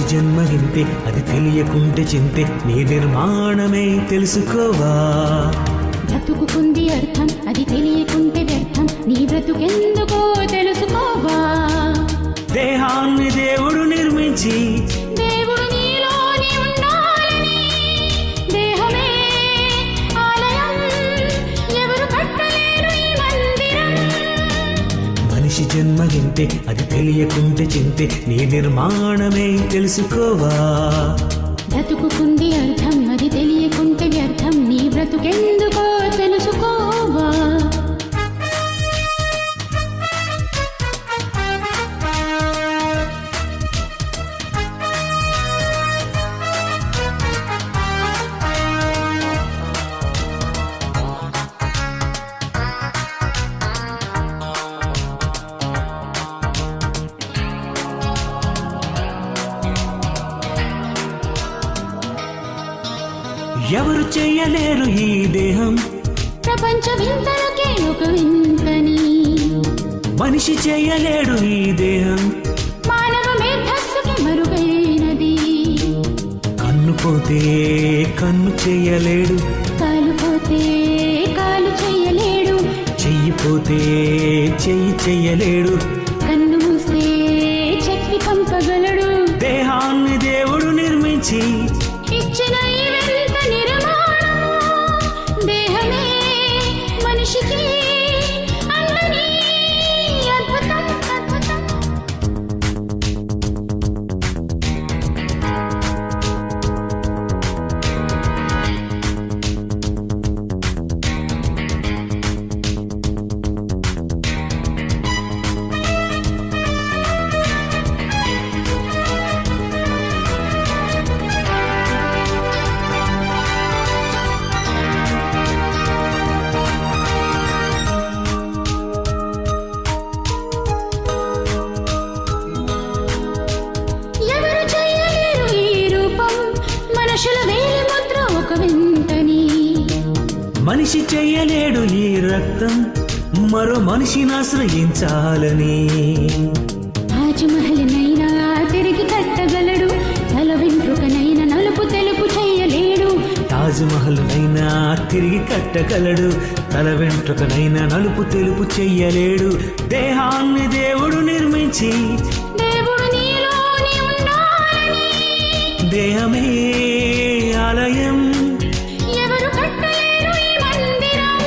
మనిషి జన్మ ఇంతే, అది తెలియకుంటే చింతే, నీ నిర్మాణమే తెలుసుకోవా. బ్రతుకుకుంది అర్థం, అది తెలియకుంటే వ్యర్థం, నీ బ్రతుకెందుకో తెలుసుకోవా. దేహాన్ని దేవుడు నిర్మించి దేవుడు నీలోని ఉండాలని, దేహమే ఆలయం, ఎవరు కట్టలేరు ఈ మందిరం. మనిషి జన్మ ఇంతే, అది తెలియకుంటే చింతే, నీ నిర్మాణమే తెలుసుకోవా. బ్రతుకుకుంది అర్థం, అది తెలియకుంటే వ్యర్థం, నీ బ్రతుకెందుకో తెలుసుకోవా. ఎవరు చెయ్యలేరు ఈ దేహం, ప్రపంచ వింతలకే ఒక వింతని. మనిషి చెయ్యలేడు ఈ దేహం, మానవ మేధస్సుకి మరుగైనది. కన్ను పోతే కన్ను చెయ్యలేడు, కాలు పోతే కాలు చెయ్యలేడు, చెయ్యి పోతే చెయ్యి చెయ్యలేడు, కన్ను మూస్తే చెక్కి పంపగలడు. దేహాన్ని దేవుడు నిర్మించి ఇచ్చిన ఈ వింత నిర్మాణం, దేహమే మనిషికి అందని అద్భుతం, అద్భుతం. ఎవరు చెయ్యలేరు ఈ రూపం, మనుషుల వేలి ముద్ర ఒక వింతని. మనిషి చెయ్యలేడు ఈ రక్తం, మరో మనిషిని ఆశ్రయించాలని. తాజ్ మహల్ నైనా తిరిగి కట్టగలడు, తల వెంట్రుకనైనా నలుపు తెలుపు చెయ్యలేడు. తాజ్ మహల్ నైనా తిరిగి కట్టగలడు, తల వెంట్రుకనైనా నలుపు తెలుపు చెయ్యలేడు. దేహాన్ని దేవుడు నిర్మించి దేవుడు నీలోని ఉండాలని, దేహమే ఆలయం, ఎవరు కట్టలేరు ఈ మందిరం.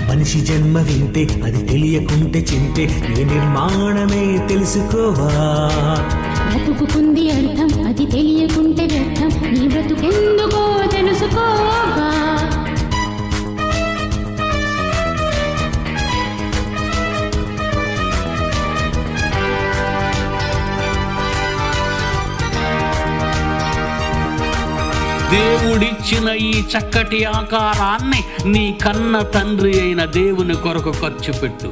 మనిషి జన్మ వింటే, అది తెలియకుంటే చింతే, నీ నిర్మాణమే తెలుసుకోవా. బ్రతుకుకుంది అర్థం, అది తెలియకుంటే వ్యర్థం, నీ బ్రతుకెందుకో తెలుసుకోవా. దేవుడిచ్చిన ఈ చక్కటి ఆకారాన్ని నీ కన్న తండ్రి అయిన దేవుని కొరకు ఖర్చు పెట్టు.